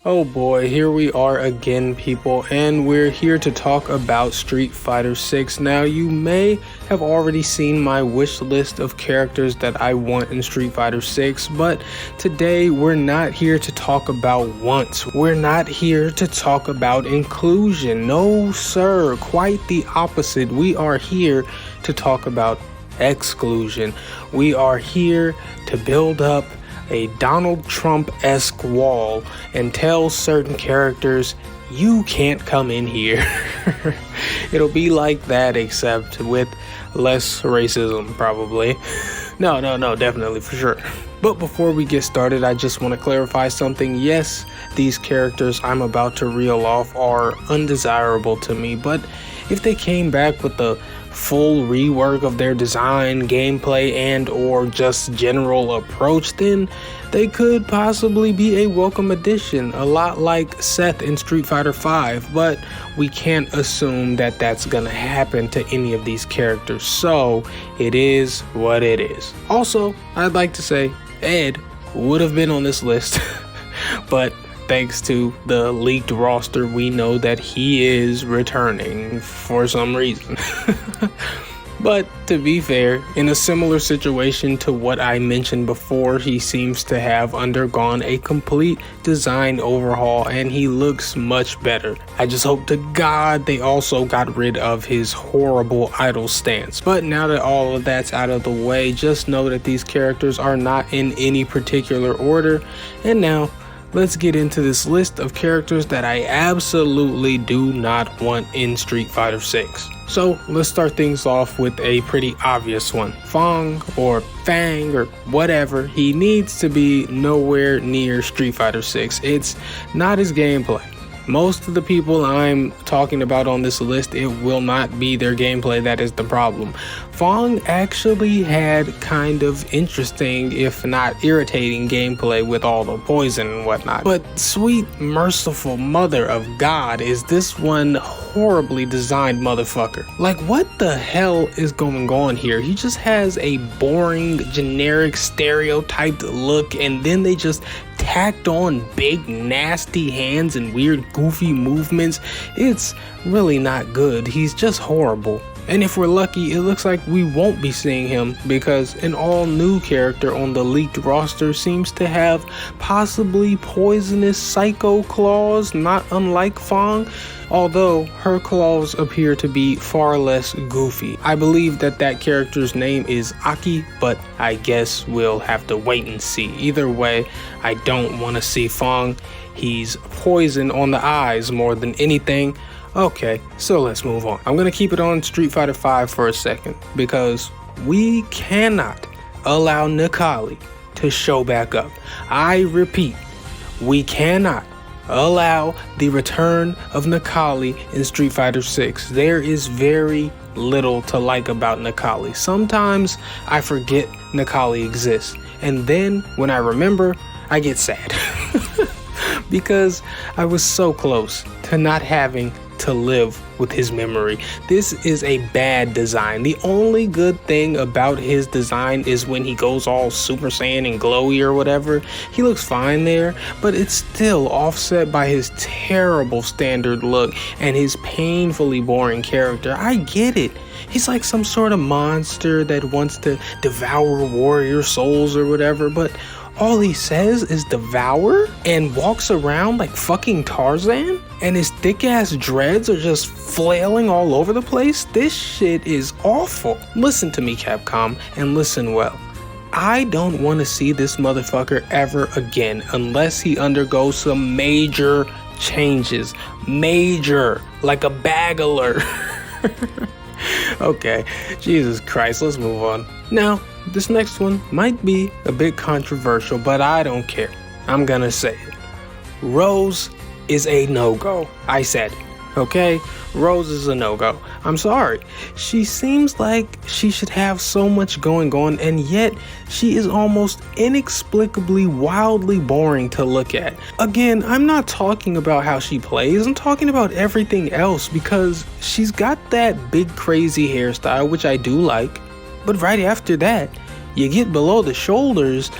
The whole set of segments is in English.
Oh boy, here we are again, people, and we're here to talk about Street Fighter 6. Now, you may have already seen my wish list of characters that I want in Street Fighter 6, but today we're not here to talk about wants. We're not here to talk about inclusion. No, sir, quite the opposite. We are here to talk about exclusion. We are here to build up a Donald Trump-esque wall and tell certain characters, you can't come in here. It'll be like that, except with less racism, probably. No, definitely, for sure. But before we get started, I just want to clarify something. Yes, these characters I'm about to reel off are undesirable to me, but if they came back with the full rework of their design, gameplay, and or just general approach, then they could possibly be a welcome addition, a lot like Seth in Street Fighter V, but we can't assume that that's gonna happen to any of these characters, so it is what it is. Also, I'd like to say Ed would have been on this list, but thanks to the leaked roster, we know that he is returning for some reason. But to be fair, in a similar situation to what I mentioned before, he seems to have undergone a complete design overhaul and he looks much better. I just hope to God they also got rid of his horrible idle stance. But now that all of that's out of the way, just know that these characters are not in any particular order. And now, let's get into this list of characters that I absolutely do not want in Street Fighter 6. So let's start things off with a pretty obvious one. Fong or Fang or whatever, he needs to be nowhere near Street Fighter 6. It's not his gameplay. Most of the people I'm talking about on this list, it will not be their gameplay that is the problem. Fong actually had kind of interesting, if not irritating, gameplay with all the poison and whatnot. But sweet, merciful mother of God, is this one horribly designed motherfucker. Like, what the hell is going on here? He just has a boring, generic, stereotyped look, and then they just tacked on big nasty hands and weird goofy movements. It's really not good. He's just horrible. And if we're lucky, it looks like we won't be seeing him, because an all new character on the leaked roster seems to have possibly poisonous psycho claws, not unlike Fong, although her claws appear to be far less goofy. I believe that character's name is Aki, but I guess we'll have to wait and see. Either way, I don't want to see Fong. He's poison on the eyes more than anything. Okay, so let's move on. I'm gonna keep it on Street Fighter V for a second, because we cannot allow Nakali to show back up. I repeat, we cannot allow the return of Nakali in Street Fighter 6. There is very little to like about Nakali. Sometimes I forget Nakali exists, and then when I remember, I get sad. Because I was so close to not having to live with his memory. This is a bad design. The only good thing about his design is when he goes all Super Saiyan and glowy or whatever. He looks fine there, but it's still offset by his terrible standard look and his painfully boring character. I get it. He's like some sort of monster that wants to devour warrior souls or whatever, but all he says is devour and walks around like fucking Tarzan, and his thick ass dreads are just flailing all over the place. This shit is awful. Listen to me, Capcom, and listen well. I don't want to see this motherfucker ever again unless he undergoes some major changes. Major, like a bagler. Okay, Jesus Christ, let's move on. Now, this next one might be a bit controversial, but I don't care. I'm gonna say it. Rose is a no-go. I said it. Okay? Rose is a no-go. I'm sorry. She seems like she should have so much going on, and yet she is almost inexplicably wildly boring to look at. Again, I'm not talking about how she plays, I'm talking about everything else, because she's got that big crazy hairstyle, which I do like, but right after that, you get below the shoulders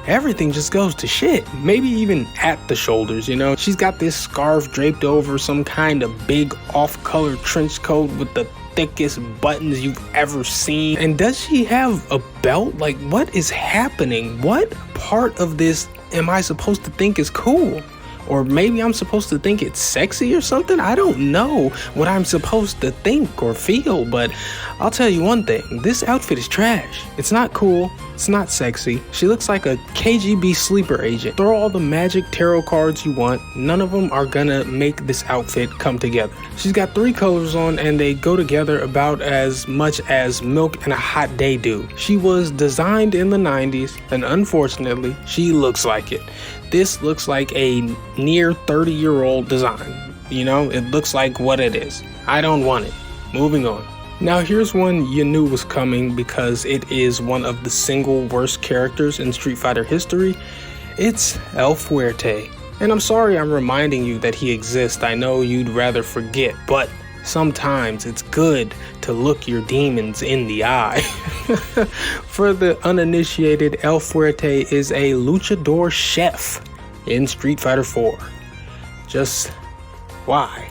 everything just goes to shit. Maybe even at the shoulders, you know? She's got this scarf draped over some kind of big off-color trench coat with the thickest buttons you've ever seen. And does she have a belt? Like, what is happening? What part of this am I supposed to think is cool? Or maybe I'm supposed to think it's sexy or something? I don't know what I'm supposed to think or feel, but I'll tell you one thing. This outfit is trash. It's not cool. It's not sexy. She looks like a KGB sleeper agent. Throw all the magic tarot cards you want. None of them are gonna make this outfit come together. She's got 3 colors on and they go together about as much as milk and a hot day do. She was designed in the 90s and unfortunately, she looks like it. This looks like a near 30-year-old design. You know, it looks like what it is. I don't want it. Moving on. Now here's one you knew was coming because it is one of the single worst characters in Street Fighter history. It's El Fuerte. And I'm sorry I'm reminding you that he exists. I know you'd rather forget, but sometimes it's good to look your demons in the eye. For the uninitiated, El Fuerte is a luchador chef in Street Fighter 4. Just why?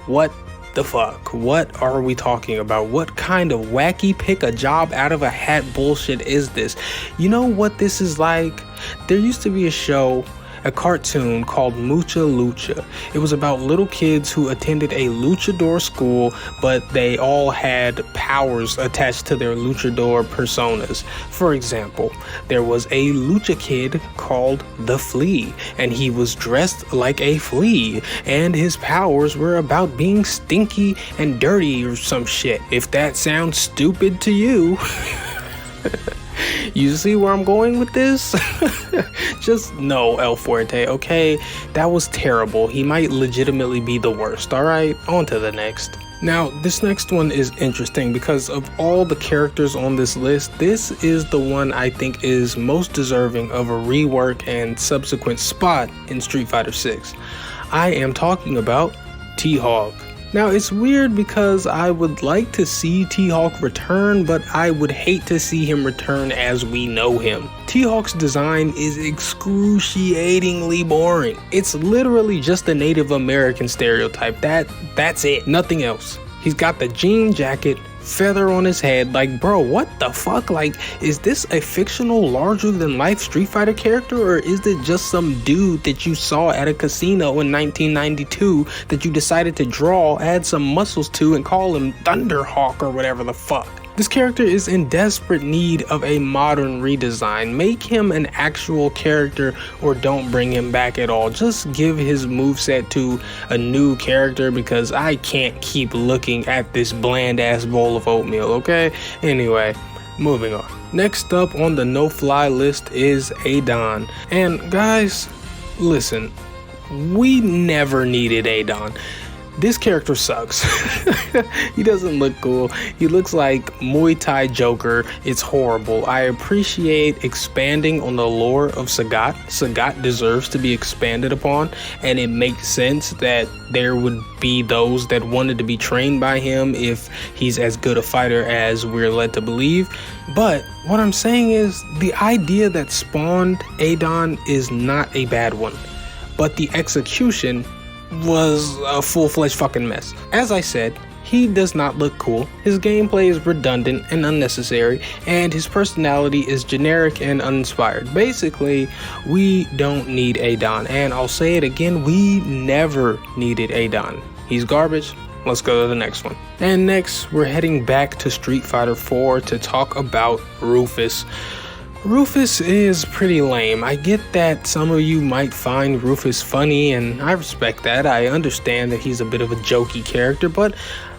What the fuck? What are we talking about? What kind of wacky pick a job out of a hat bullshit is this? You know what this is like? There used to be a show, a cartoon called Mucha Lucha. It was about little kids who attended a luchador school, but they all had powers attached to their luchador personas. For example, there was a lucha kid called the Flea, and he was dressed like a flea, and his powers were about being stinky and dirty or some shit. If that sounds stupid to you, you see where I'm going with this? Just no, El Fuerte, okay? That was terrible. He might legitimately be the worst, alright? On to the next. Now, this next one is interesting because of all the characters on this list, this is the one I think is most deserving of a rework and subsequent spot in Street Fighter 6. I am talking about T-Hawk. Now, it's weird because I would like to see T-Hawk return, but I would hate to see him return as we know him. T-Hawk's design is excruciatingly boring. It's literally just a Native American stereotype. That's it, nothing else. He's got the jean jacket, feather on his head. Like, bro, what the fuck? Like, is this a fictional larger than life Street Fighter character, or is it just some dude that you saw at a casino in 1992 that you decided to draw, add some muscles to, and call him Thunderhawk or whatever the fuck? This character is in desperate need of a modern redesign. Make him an actual character or don't bring him back at all. Just give his moveset to a new character because I can't keep looking at this bland ass bowl of oatmeal, okay? Anyway, moving on. Next up on the no-fly list is Adon. And guys, listen, we never needed Adon. This character sucks. He doesn't look cool. He looks like Muay Thai Joker. It's horrible. I appreciate expanding on the lore of Sagat. Sagat deserves to be expanded upon, and it makes sense that there would be those that wanted to be trained by him if he's as good a fighter as we're led to believe. But what I'm saying is the idea that spawned Adon is not a bad one, but the execution was a full-fledged fucking mess. As I said, he does not look cool, his gameplay is redundant and unnecessary, and his personality is generic and uninspired. Basically, we don't need Adon, and I'll say it again, we never needed Adon. He's garbage. Let's go to the next one. And next, we're heading back to Street Fighter 4 to talk about Rufus. Rufus is pretty lame. I get that some of you might find Rufus funny, and I respect that. I understand that he's a bit of a jokey character, but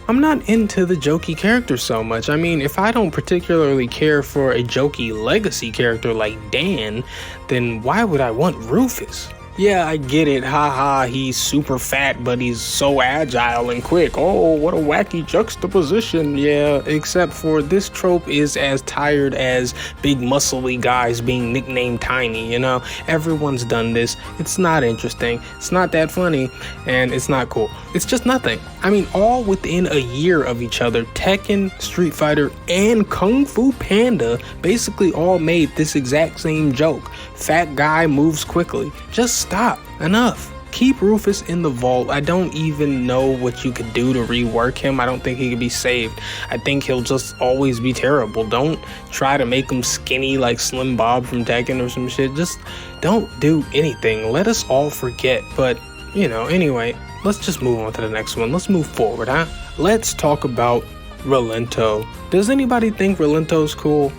I'm not into the jokey character so much. I mean, if I don't particularly care for a jokey legacy character like Dan, then why would I want Rufus? Yeah, I get it. Haha, he's super fat, but he's so agile and quick. Oh, what a wacky juxtaposition. Yeah, except for this trope is as tired as big muscly guys being nicknamed tiny, you know? Everyone's done this. It's not interesting. It's not that funny, and it's not cool. It's just nothing. I mean, all within a year of each other, Tekken, Street Fighter, and Kung Fu Panda basically all made this exact same joke. Fat guy moves quickly. Just stop. Enough. Keep Rufus in the vault. I don't even know what you could do to rework him. I don't think he could be saved. I think he'll just always be terrible. Don't try to make him skinny like Slim Bob from Tekken or some shit. Just don't do anything. Let us all forget. But, you know, anyway, let's just move on to the next one. Let's move forward, huh? Let's talk about Relento. Does anybody think Relento's cool?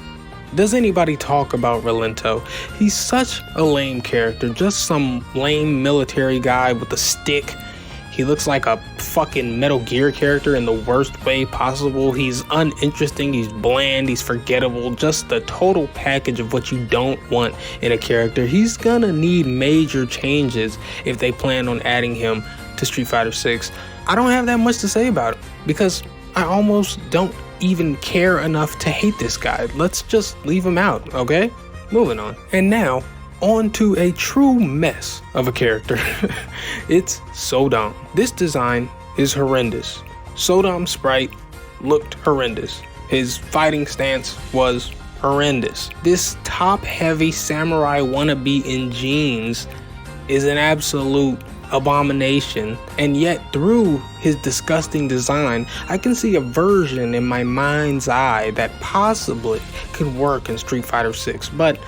Does anybody talk about Relento? He's such a lame character, just some lame military guy with a stick. He looks like a fucking Metal Gear character in the worst way possible. He's uninteresting, he's bland, he's forgettable, just the total package of what you don't want in a character. He's gonna need major changes if they plan on adding him to Street Fighter 6. I don't have that much to say about him because I almost don't even care enough to hate this guy. Let's just leave him out, okay? Moving on. And now, on to a true mess of a character. It's Sodom. This design is horrendous. Sodom's sprite looked horrendous. His fighting stance was horrendous. This top-heavy samurai wannabe in jeans is an absolute abomination, and yet through his disgusting design, I can see a version in my mind's eye that possibly could work in Street Fighter 6, but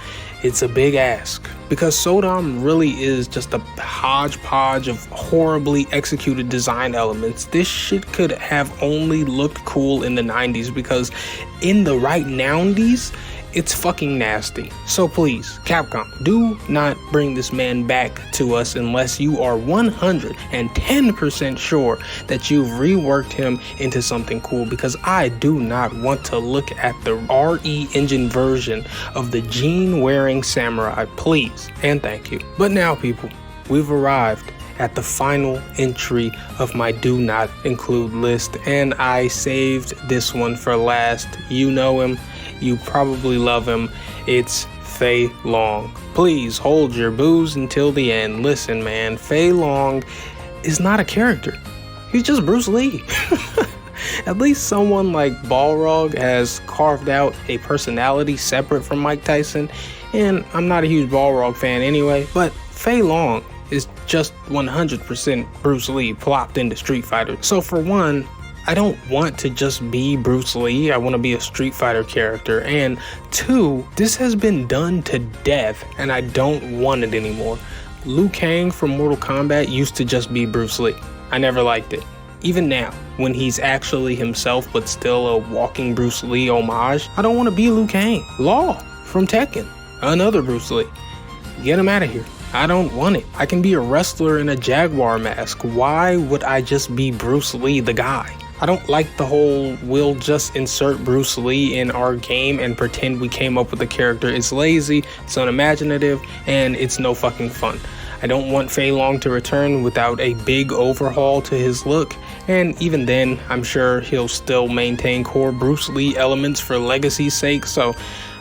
it's a big ask because Sodom really is just a hodgepodge of horribly executed design elements. This shit could have only looked cool in the 90s because in the right 90s, it's fucking nasty. So please, Capcom, do not bring this man back to us unless you are 110% sure that you've reworked him into something cool, because I do not want to look at the RE engine version of the jean-wearing samurai, please, and thank you. But now, people, we've arrived at the final entry of my do not include list, and I saved this one for last. You know him. You probably love him. It's Fei Long. Please hold your booze until the end. Listen, man, Fei Long is not a character. He's just Bruce Lee. At least someone like Balrog has carved out a personality separate from Mike Tyson, and I'm not a huge Balrog fan anyway, but Fei Long is just 100% Bruce Lee plopped into Street Fighter. So for one, I don't want to just be Bruce Lee, I want to be a Street Fighter character. And two, this has been done to death and I don't want it anymore. Liu Kang from Mortal Kombat used to just be Bruce Lee. I never liked it. Even now, when he's actually himself but still a walking Bruce Lee homage, I don't want to be Liu Kang. Law from Tekken, another Bruce Lee. Get him out of here. I don't want it. I can be a wrestler in a Jaguar mask. Why would I just be Bruce Lee the guy? I don't like the whole we'll just insert Bruce Lee in our game and pretend we came up with the character. It's lazy, it's unimaginative, and it's no fucking fun. I don't want Fei Long to return without a big overhaul to his look, and even then, I'm sure he'll still maintain core Bruce Lee elements for legacy's sake, so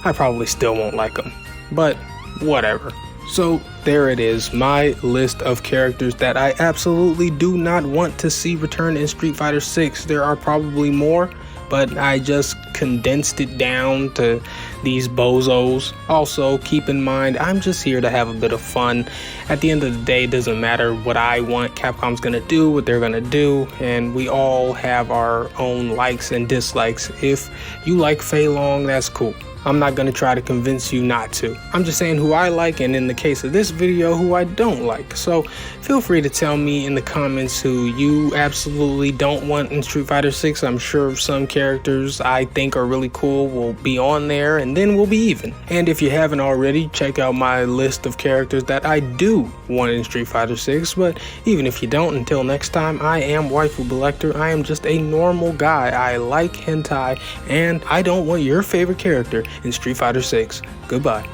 I probably still won't like him. But whatever. So there it is, my list of characters that I absolutely do not want to see return in Street Fighter 6. There are probably more, but I just condensed it down to these bozos. Also, keep in mind, I'm just here to have a bit of fun. At the end of the day, it doesn't matter what I want. Capcom's gonna do what they're gonna do, and we all have our own likes and dislikes. If you like Fei Long, that's cool. I'm not going to try to convince you not to. I'm just saying who I like, and in the case of this video, who I don't like. So feel free to tell me in the comments who you absolutely don't want in Street Fighter 6. I'm sure some characters I think are really cool will be on there, and then we'll be even. And if you haven't already, check out my list of characters that I do want in Street Fighter 6. But even if you don't, until next time, I am Waifu Belector. I am just a normal guy. I like hentai, and I don't want your favorite character in Street Fighter 6. Goodbye.